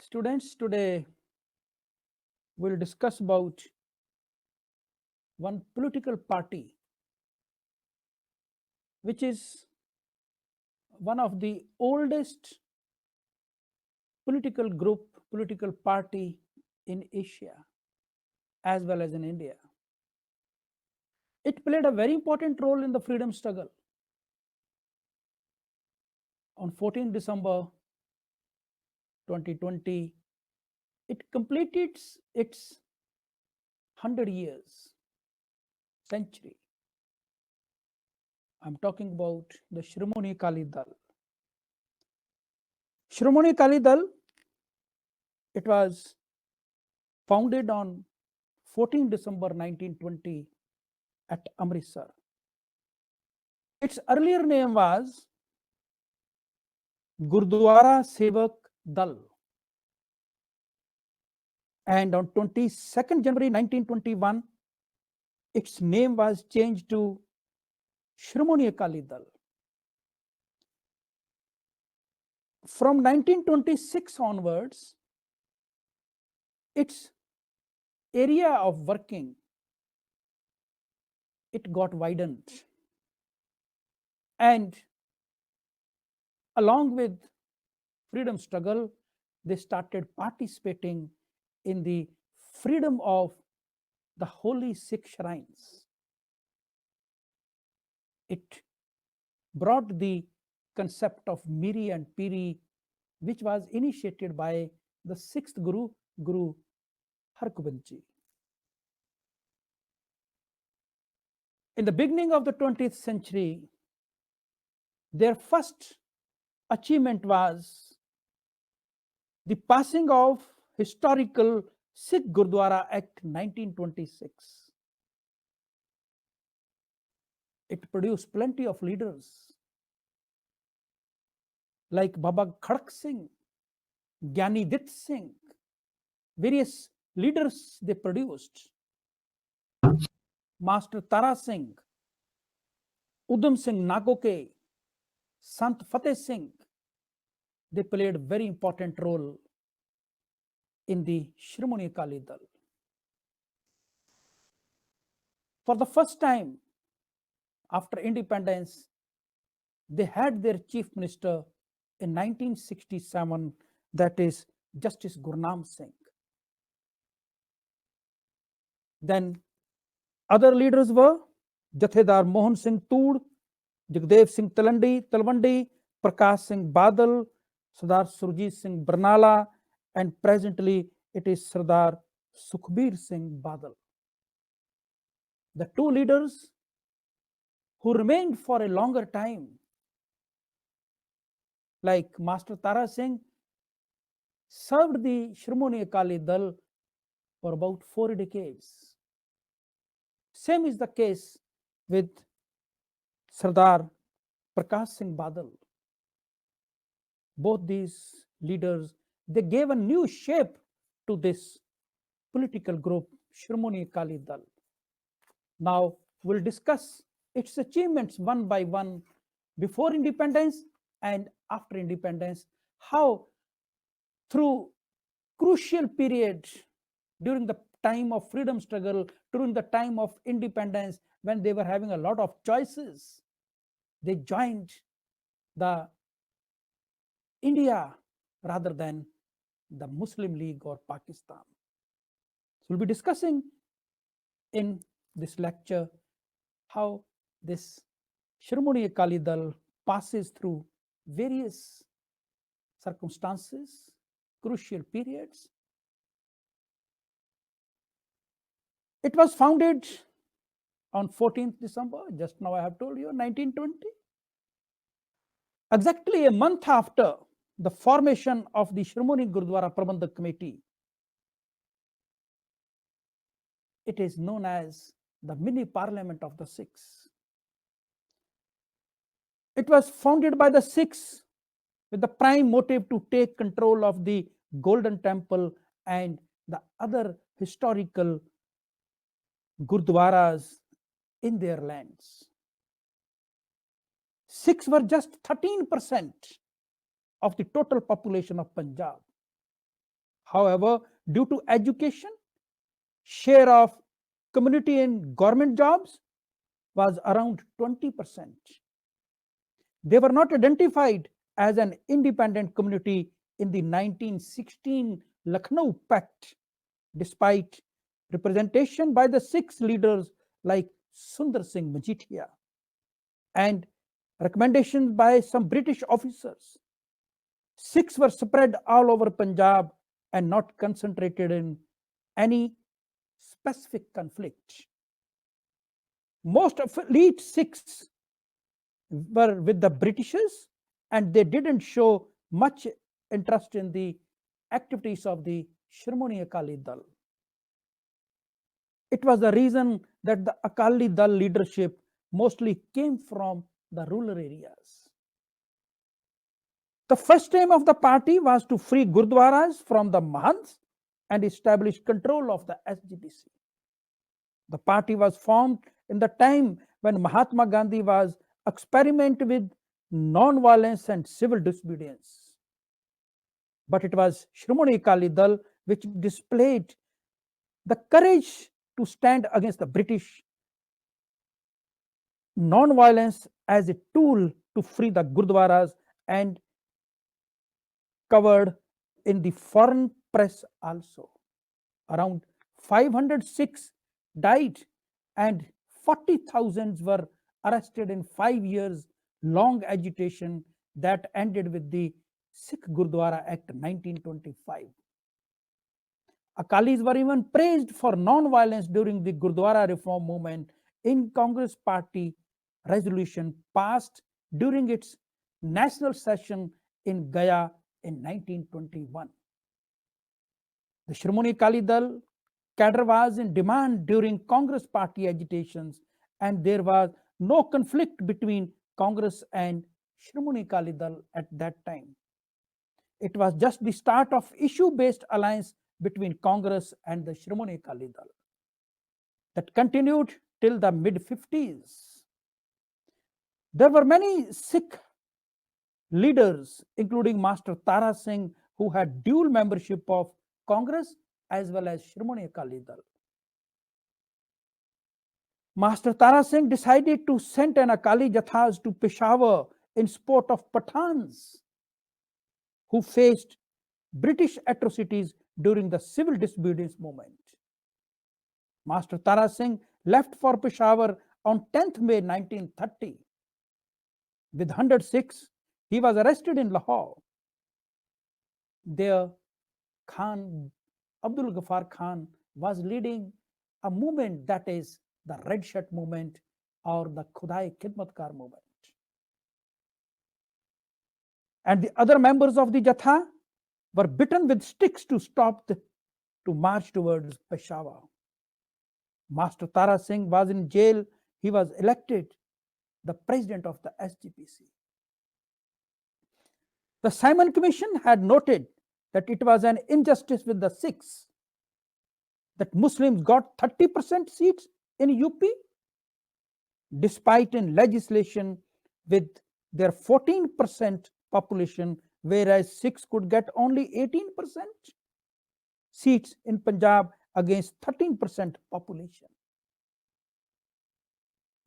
Students, today we'll discuss about one political party which is one of the oldest political party in Asia as well as in India. It played a very important role in the freedom struggle. On 14 December 2020, it completed its 100 years century. I'm talking about the Shiromani Akali Dal. Shiromani Akali Dal, it was founded on 14 December 1920 at Amritsar. Its earlier name was Gurdwara Sevak Dal. And on 22nd January 1921, its name was changed to Shiromani Akali Dal. From 1926 onwards, its area of working, it got widened. And along with freedom struggle, they started participating in the freedom of the holy Sikh shrines. It brought the concept of Miri and Piri, which was initiated by the sixth Guru, Guru Hargobind Ji. In the beginning of the 20th century, their first achievement was the passing of historical Sikh Gurdwara Act 1926. It produced plenty of leaders like Baba Khadak Singh, Gyani Dit Singh, various leaders they produced. Master Tara Singh, Udham Singh Nagoke, Sant Fateh Singh, they played a very important role in the Shiromani Akali Dal. For the first time after independence, they had their chief minister in 1967, that is Justice Gurnam Singh. Then other leaders were Jathedar Mohan Singh Tood, Jagdev Singh Talwandi, Prakash Singh Badal, Sardar Surjit Singh Barnala, and presently it is Sardar Sukhbir Singh Badal. The two leaders who remained for a longer time, like Master Tara Singh, served the Shiromani Akali Dal for about 4 decades. Same is the case with Sardar Prakash Singh Badal. Both these leaders, they gave a new shape to this political group, Shiromani Akali Dal. Now we'll discuss its achievements one by one before independence and after independence, how through crucial period during the time of freedom struggle, during the time of independence, when they were having a lot of choices, they joined the India rather than the Muslim League or Pakistan. So we'll be discussing in this lecture how this Shiromani Akali Dal passes through various circumstances, crucial periods. It was founded on 14th December, just now I have told you, 1920. Exactly a month after the formation of the Shiromani Gurdwara Prabandhak Committee, it is known as the mini parliament of the Sikhs. It was founded by the Sikhs with the prime motive to take control of the Golden Temple and the other historical Gurdwaras in their lands. Sikhs were just 13% of the total population of Punjab. However, due to education, share of community in government jobs was around 20%. They were not identified as an independent community in the 1916 Lucknow Pact, despite representation by the Sikh leaders like Sundar Singh Majithia and recommendations by some British officers. Sikhs were spread all over Punjab and not concentrated in any specific conflict. Most of elite Sikhs were with the Britishers, and they didn't show much interest in the activities of the Shiromani Akali Dal. It was the reason that the Akali Dal leadership mostly came from the rural areas. The first aim of the party was to free Gurdwaras from the Mahants and establish control of the SGPC. The party was formed in the time when Mahatma Gandhi was experimenting with non-violence and civil disobedience. But it was Shiromani Akali Dal which displayed the courage to stand against the British, non-violence as a tool to free the Gurdwaras, and covered in the foreign press also. Around 506 died and 40,000 were arrested in 5 years long agitation that ended with the Sikh Gurdwara Act 1925. Akalis were even praised for non-violence during the Gurdwara reform movement in Congress party resolution passed during its national session in Gaya in 1921. The Shiromani Akali Dal cadre was in demand during Congress party agitations, and there was no conflict between Congress and Shiromani Akali Dal at that time. It was just the start of issue-based alliance between Congress and the Shiromani Akali Dal that continued till the mid-50s. There were many Sikh leaders, including Master Tara Singh, who had dual membership of Congress as well as Shiromani Akali Dal. Master Tara Singh decided to send an Akali Jathas to Peshawar in support of Pathans who faced British atrocities during the civil disobedience movement. Master Tara Singh left for Peshawar on 10th May 1930. With 100 Sikhs, he was arrested in Lahore. There, Khan Abdul Ghaffar Khan was leading a movement, that is the Red Shirt movement or the Khudai Khidmatkar movement. And the other members of the Jatha were beaten with sticks to to march towards Peshawar. Master Tara Singh was in jail. He was elected the president of the SGPC. The Simon Commission had noted that it was an injustice with the Sikhs that Muslims got 30% seats in UP, despite in legislation with their 14% population, whereas Sikhs could get only 18% seats in Punjab against 13% population.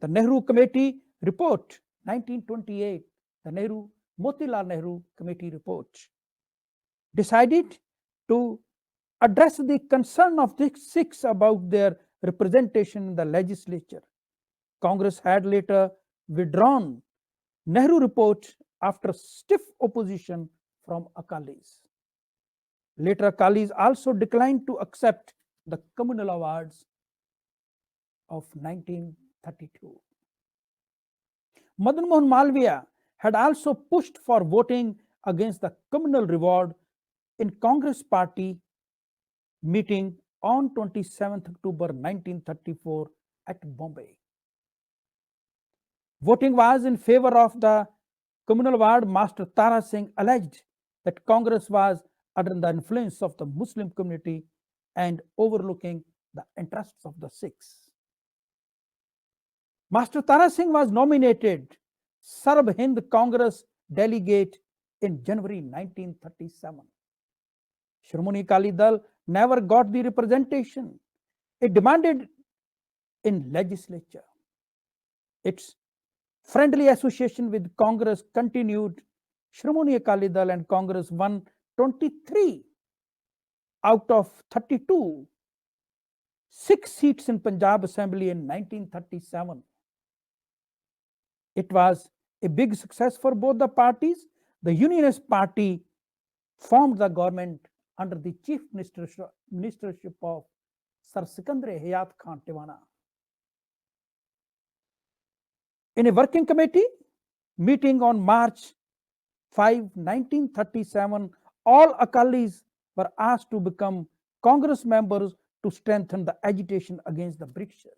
The Nehru Committee Report 1928, the Motilal Nehru Committee Report, decided to address the concern of the Sikhs about their representation in the legislature. Congress had later withdrawn Nehru report after stiff opposition from Akalis. Later, Akalis also declined to accept the communal awards of 1932. Madan Mohan Malviya had also pushed for voting against the communal reward in Congress party meeting on 27th October 1934 at Bombay. Voting was in favor of the communal award. Master Tara Singh alleged that Congress was under the influence of the Muslim community and overlooking the interests of the Sikhs. Master Tara Singh was nominated Sarb Hind Congress delegate in January 1937. Shiromani Akali Dal never got the representation it demanded in legislature. Its friendly association with Congress continued. Shiromani Akali Dal and Congress won 23 out of 32 6 seats in Punjab Assembly in 1937. It was a big success for both the parties. The Unionist Party formed the government under the chief ministership of Sir Sikandar Hayat Khan Tiwana. In a working committee meeting on March 5, 1937, all Akalis were asked to become Congress members to strengthen the agitation against the Britishers.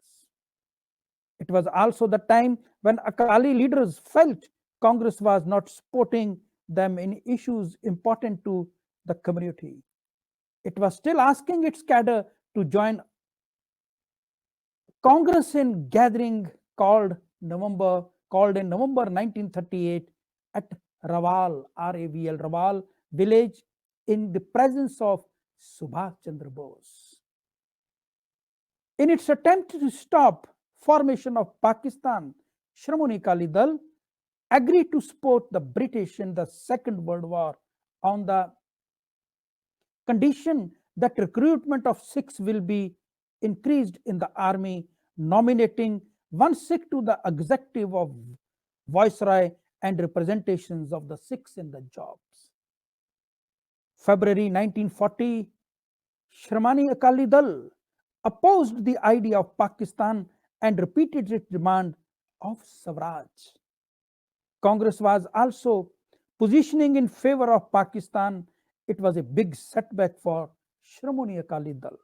It was also the time when Akali leaders felt Congress was not supporting them in issues important to the community. It was still asking its cadre to join Congress in gathering called in November 1938 at Rawal, R-A-V-L, Rawal village in the presence of Subhash Chandra Bose. In its attempt to stop formation of Pakistan, Shiromani Akali Dal agreed to support the British in the Second World War on the condition that recruitment of Sikhs will be increased in the army, nominating one Sikh to the executive of Viceroy and representations of the Sikhs in the jobs. February 1940, Shiromani Akali Dal opposed the idea of Pakistan and repeated its demand of Swaraj. Congress was also positioning in favor of Pakistan. It was a big setback for Shiromani Akali Dal.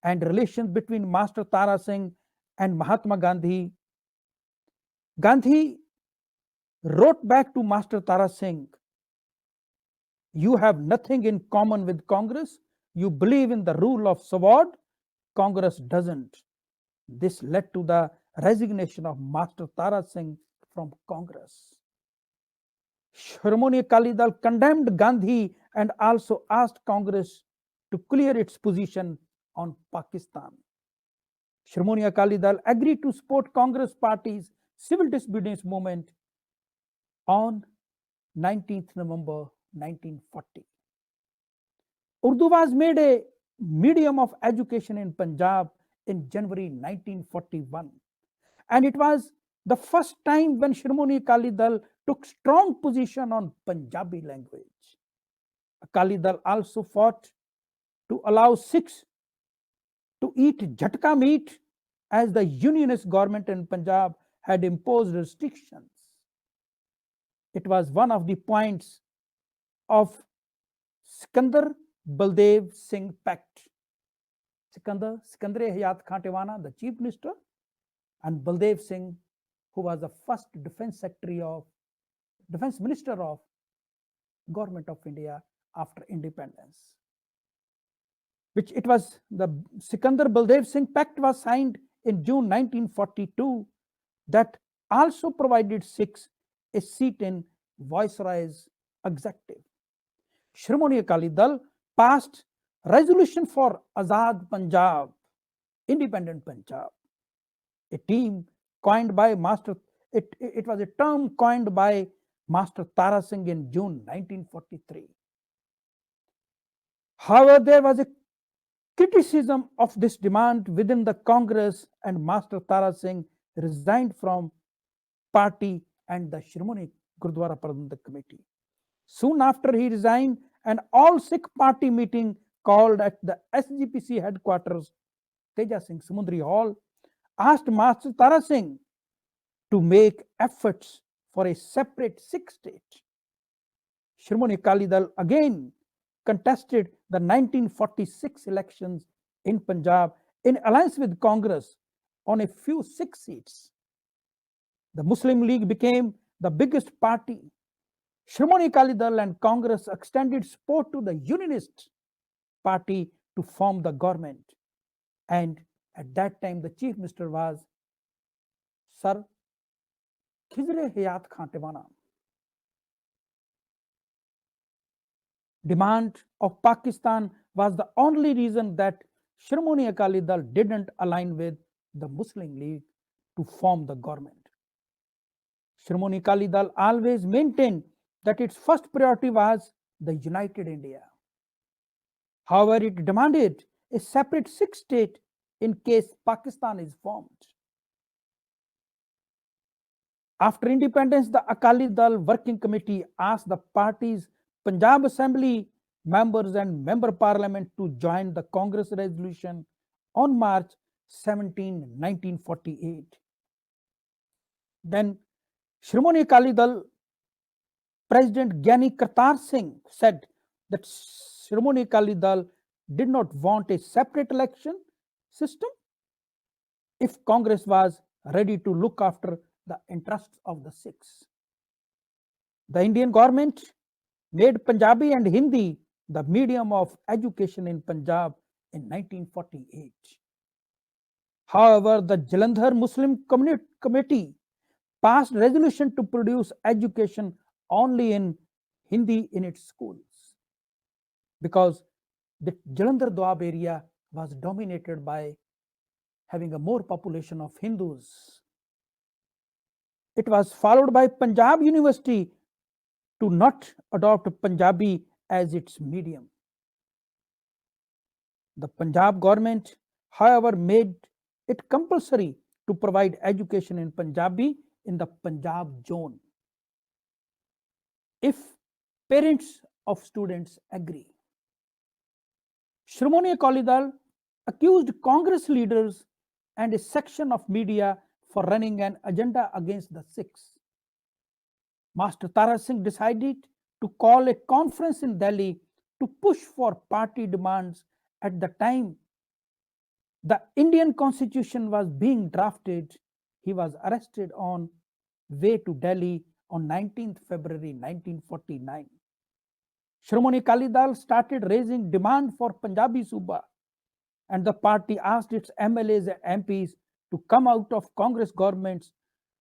And relations between Master Tara Singh and Mahatma Gandhi. Gandhi wrote back to Master Tara Singh, "You have nothing in common with Congress. You believe in the rule of sword. Congress doesn't." This led to the resignation of Master Tara Singh from Congress. Shiromani Akali Dal condemned Gandhi and also asked Congress to clear its position on Pakistan. Shiromani Akali Dal agreed to support Congress Party's civil disobedience movement on 19th November 1940. Urdu was made a medium of education in Punjab in January 1941. And it was the first time when Shiromani Akali Dal took strong position on Punjabi language. Akali Dal also fought to allow Sikhs to eat jhatka meat as the unionist government in Punjab had imposed restrictions. It was one of the points of Sikandar Baldev Singh Pact. Sikandar Hayat Khan Tiwana, the chief minister, and Baldev Singh, who was the first defense minister of government of India after independence. Which it was the Sikandar Baldev Singh Pact was signed in June 1942 that also provided Sikhs a seat in Viceroy's executive. Shiromani Akali Dal passed resolution for Azad Punjab, independent Punjab. A term coined by Master Tara Singh in June 1943. However, there was a criticism of this demand within the Congress, and Master Tara Singh resigned from party and the Shiromani Gurdwara Prabandhak Committee. Soon after he resigned, an all-Sikh party meeting called at the SGPC headquarters, Teja Singh Samundri Hall, asked Master Tara Singh to make efforts for a separate Sikh state. Shiromani Akali Dal again contested the 1946 elections in Punjab in alliance with Congress on a few Sikh seats. The Muslim League became the biggest party. Shiromani Akali Dal and Congress extended support to the Unionist Party to form the government. And at that time, the chief minister was Sir Khizr Hayat Khan Tiwana. demand of Pakistan was the only reason that Shiromani Akali Dal didn't align with the Muslim League to form the government. Shiromani Akali Dal always maintained that its first priority was the united India. However, it demanded a separate Sikh state in case Pakistan is formed. After independence, the Akali Dal Working Committee asked the party's Punjab Assembly members and member parliament to join the Congress resolution on March 17, 1948. Then Shiromani Akali Dal President Gyani Kartar Singh said that Shiromani Akali Dal did not want a separate election system if Congress was ready to look after the interests of the Sikhs. The Indian government made Punjabi and Hindi the medium of education in Punjab in 1948. However, the Jalandhar Muslim Committee passed resolution to produce education only in Hindi in its schools because the Jalandhar Doab area was dominated by having a more population of Hindus. It was followed by Punjab University to not adopt Punjabi as its medium. The Punjab government, however, made it compulsory to provide education in Punjabi in the Punjab zone if parents of students agree. Shiromani Akali Dal accused Congress leaders and a section of media for running an agenda against the Sikhs. Master Tara Singh decided to call a conference in Delhi to push for party demands. At the time the Indian constitution was being drafted, he was arrested on way to Delhi on 19th February 1949. Shiromani Akali Dal started raising demand for Punjabi Suba, and the party asked its MLAs and MPs to come out of Congress governments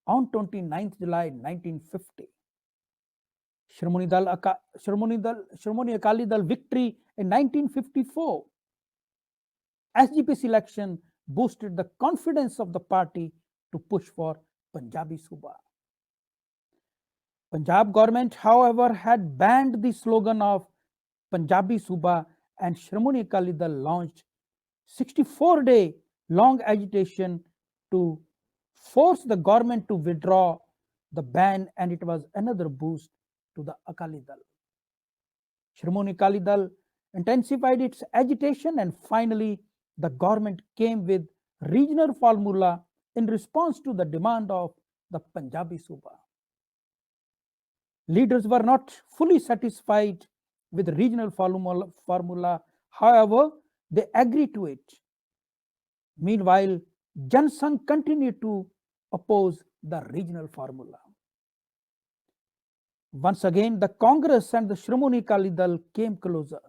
on 29th July 1950. Shiromani Akali Dal victory in 1954 SGP selection boosted the confidence of the party to push for Punjabi Suba. Punjab government, however, had banned the slogan of Punjabi Suba, and Shiromani Akali Dal launched 64-day long agitation to force the government to withdraw the ban, and it was another boost to the Akali Dal. Shiromani Akali Dal intensified its agitation, and finally the government came with regional formula in response to the demand of the Punjabi Suba. Leaders were not fully satisfied with the regional formula, however, they agreed to it. Meanwhile, Jan Sangh continued to oppose the regional formula. Once again, the Congress and the Shiromani Akali Dal came closer.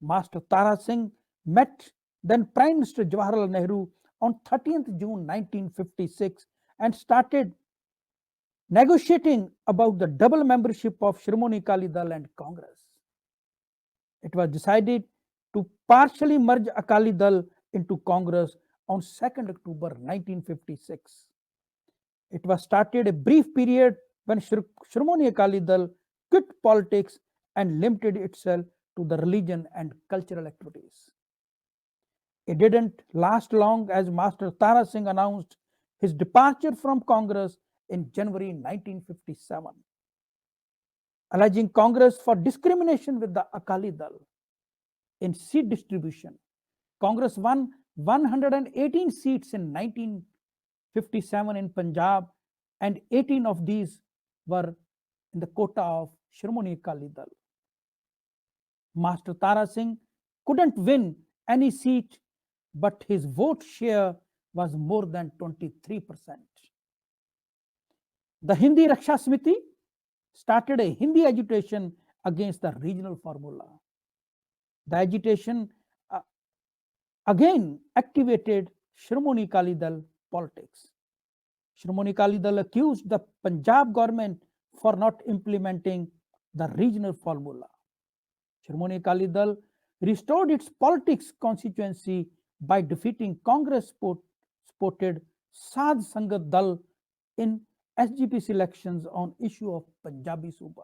Master Tara Singh met then Prime Minister Jawaharlal Nehru on 30th June 1956 and started negotiating about the double membership of Shiromani Akali Dal and Congress. It was decided to partially merge Akali Dal into Congress on 2nd October 1956. It was started a brief period when Shiromani Akali Dal quit politics and limited itself to the religion and cultural activities. It didn't last long as Master Tara Singh announced his departure from Congress in January 1957, alleging Congress for discrimination with the Akali Dal. In seat distribution, Congress won 118 seats in 1957 in Punjab, and 18 of these were in the quota of Shiromani Akali Dal. Master Tara Singh couldn't win any seat, but his vote share was more than 23%. The Hindi Raksha Samiti started a Hindi agitation against the regional formula. The agitation again activated Shiromani Akali Dal politics. Shiromani Akali Dal accused the Punjab government for not implementing the regional formula. Shiromani Akali Dal restored its politics constituency by defeating Congress supported Sadh Sangat Dal in SGPC elections on issue of Punjabi Suba.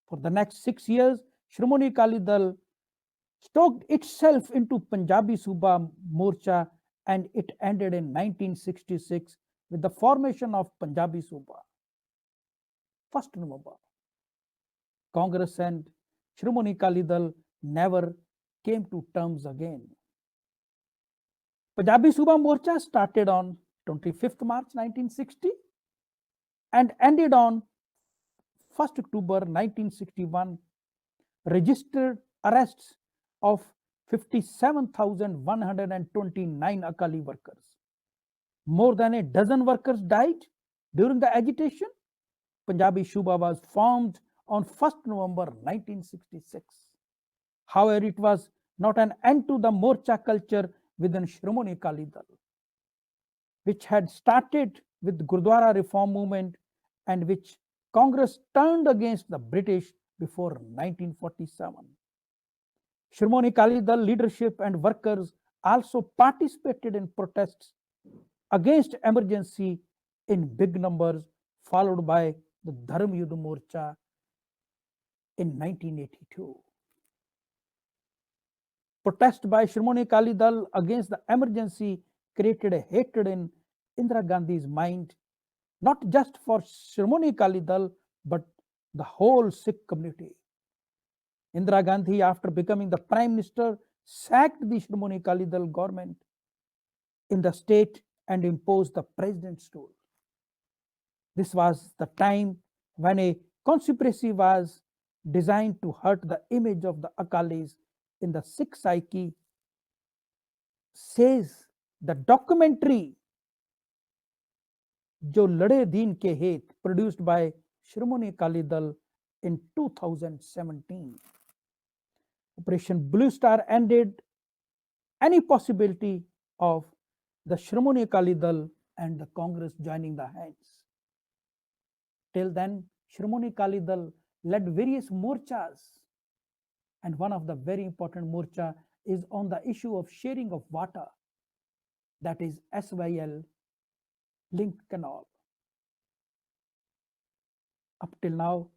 For the next 6 years, Shiromani Akali Dal stoked itself into Punjabi Suba Morcha, and it ended in 1966 with the formation of Punjabi Suba. 1st November. Congress and Shiromani Akali Dal never came to terms again. Punjabi Suba Morcha started on 25th March 1960 and ended on 1st October 1961, registered arrests of 57,129 Akali workers. More than a dozen workers died during the agitation. Punjabi Suba was formed on 1st November 1966. However, it was not an end to the Morcha culture within Shiromani Akali Dal, which had started with Gurdwara reform movement and which Congress turned against the British before 1947. Shiromani Akali Dal leadership and workers also participated in protests against emergency in big numbers, followed by the Dharm Yudh Morcha in 1982. Protest by Shiromani Akali Dal against the emergency created a hatred in Indira Gandhi's mind, not just for Shiromani Akali Dal, but the whole Sikh community. Indira Gandhi, after becoming the Prime Minister, sacked the Shiromani Akali Dal government in the state and imposed the president's rule. This was the time when a conspiracy was designed to hurt the image of the Akalis in the Sikh psyche, says the documentary Jo Lade Deen Ke Het, produced by Shiromani Akali Dal in 2017. Operation Blue Star ended any possibility of the Shiromani Akali Dal and the Congress joining the hands. Till then, Shiromani Akali Dal led various morchas, and one of the very important morcha is on the issue of sharing of water, that is SYL linked canal. Up till now,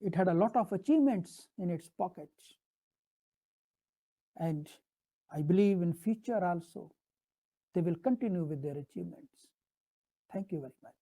it had a lot of achievements in its pockets, and I believe in future also they will continue with their achievements. Thank you very much.